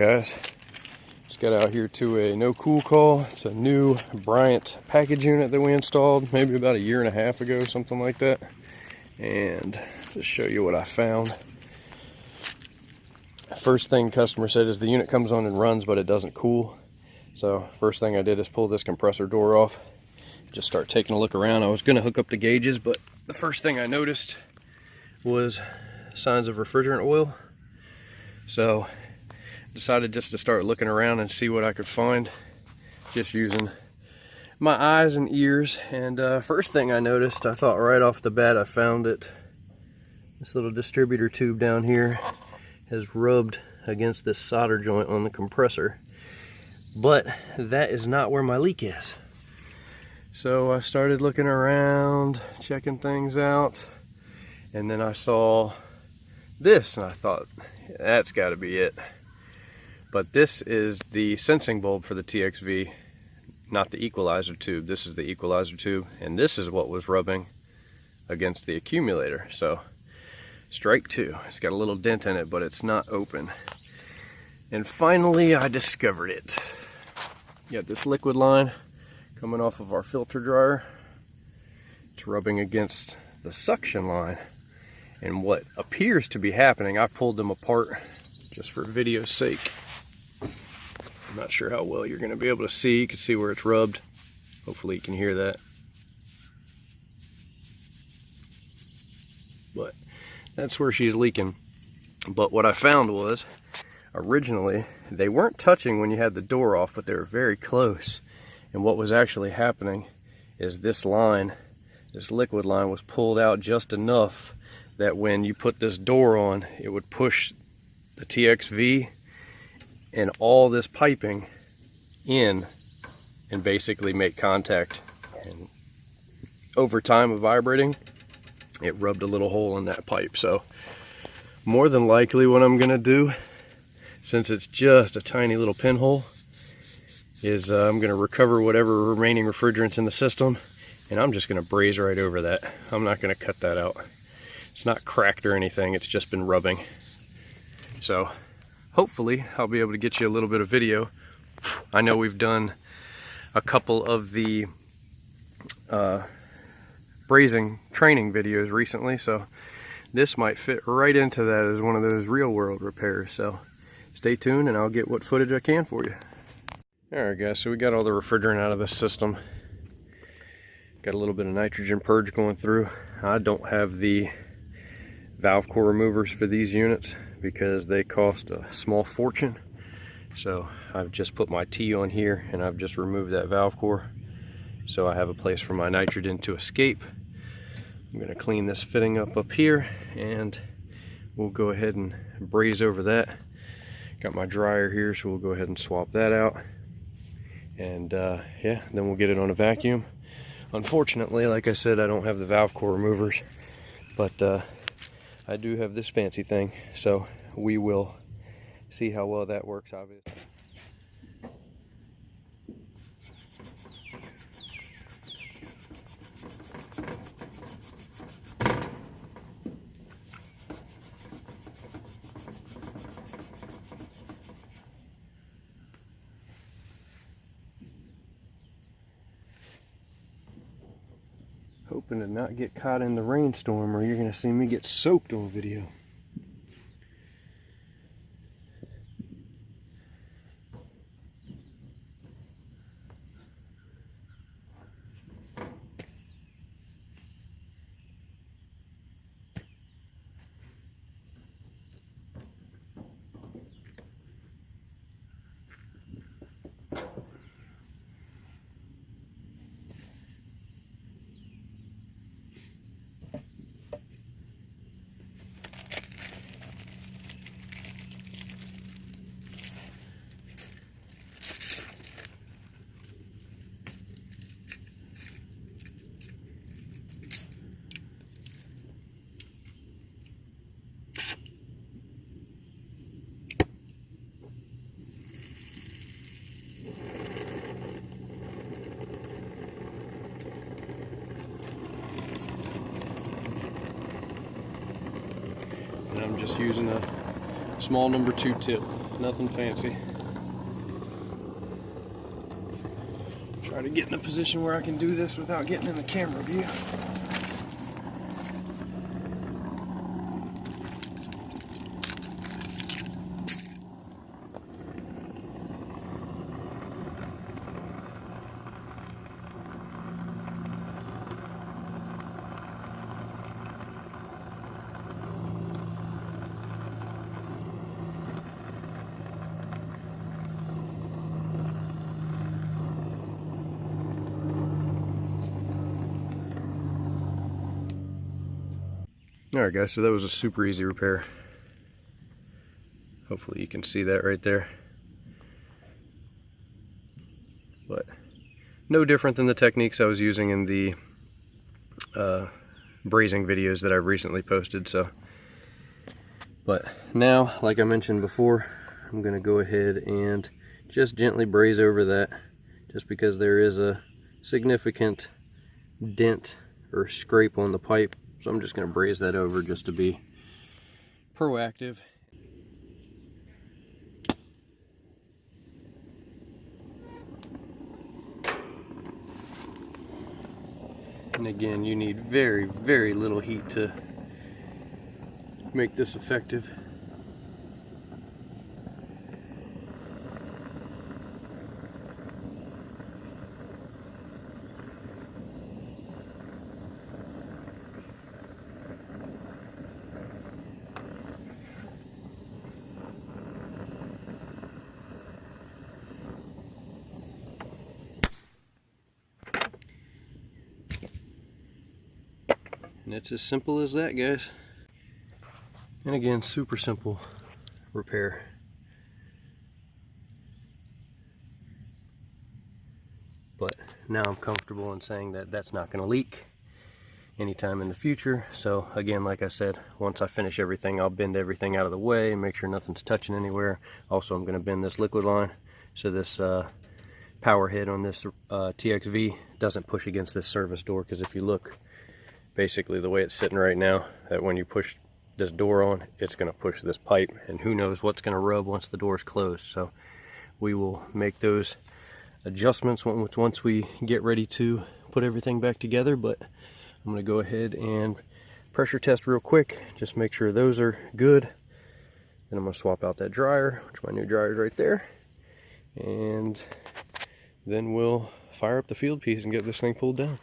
guys? Just got out here to a no cool call. It's a new Bryant package unit that we installed maybe about 1.5 years ago, something like that. And just show you what I found. First thing customer said is the unit comes on and runs, but it doesn't cool. So first thing I did is pull this compressor door off, just start taking a look around. I was going to hook up the gauges, but the first thing I noticed was signs of refrigerant oil. So decided just to start looking around and see what I could find, just using my eyes and ears. And first thing I noticed, I thought right off the bat I found it. This little distributor tube down here has rubbed against this solder joint on the compressor, but that is not where my leak is. So I started looking around, checking things out, and then I saw this and I thought, that's got to be it. But this is the sensing bulb for the TXV, not the equalizer tube. This is the equalizer tube, and this is what was rubbing against the accumulator. So strike two. It's got a little dent in it, but it's not open. And finally I discovered it. You got this liquid line coming off of our filter dryer. It's rubbing against the suction line. And what appears to be happening, I pulled them apart just for video's sake. I'm not sure how well you're going to be able to see. You can see where it's rubbed. Hopefully you can hear that. But that's where she's leaking. But what I found was, originally, they weren't touching when you had the door off, but they were very close. And what was actually happening is this line, this liquid line, was pulled out just enough that when you put this door on, it would push the TXV and all this piping in and basically make contact. And over time of vibrating, it rubbed a little hole in that pipe. So more than likely what I'm gonna do, since it's just a tiny little pinhole, is I'm gonna recover whatever remaining refrigerant's in the system, and I'm just gonna braze right over that. I'm not gonna cut that out. It's not cracked or anything, it's just been rubbing. So hopefully I'll be able to get you a little bit of video. I know we've done a couple of the brazing training videos recently, so this might fit right into that as one of those real world repairs. So stay tuned and I'll get what footage I can for you. Alright guys, so we got all the refrigerant out of this system. Got a little bit of nitrogen purge going through. I don't have the valve core removers for these units because they cost a small fortune. So I've just put my T on here and I've just removed that valve core. So I have a place for my nitrogen to escape. I'm going to clean this fitting up here and we'll go ahead and braze over that. Got my dryer here, so we'll go ahead and swap that out. And yeah, then we'll get it on a vacuum. Unfortunately, like I said, I don't have the valve core removers, but I do have this fancy thing, so we will see how well that works, obviously. Hoping to not get caught in the rainstorm or you're going to see me get soaked on video. And I'm just using a small number 2 tip. nothing fancy. Try to get in a position where I can do this without getting in the camera view. Alright guys, so that was a super easy repair. Hopefully you can see that right there. But no different than the techniques I was using in the brazing videos that I've recently posted. But now, like I mentioned before, I'm going to go ahead and just gently braze over that, just because there is a significant dent or scrape on the pipe. So I'm just going to braze that over just to be proactive. And again, you need very, very little heat to make this effective. And it's as simple as that, guys. And again, super simple repair. But now I'm comfortable in saying that that's not going to leak anytime in the future. So again, like I said, once I finish everything, I'll bend everything out of the way and make sure nothing's touching anywhere. Also, I'm going to bend this liquid line so this power head on this TXV doesn't push against this service door, because if you look, basically the way it's sitting right now, that when you push this door on, it's going to push this pipe, and who knows what's going to rub once the door is closed. So we will make those adjustments once we get ready to put everything back together. But I'm going to go ahead and pressure test real quick, just make sure those are good. Then I'm going to swap out that dryer, which my new dryer is right there, and then we'll fire up the field piece and get this thing pulled down.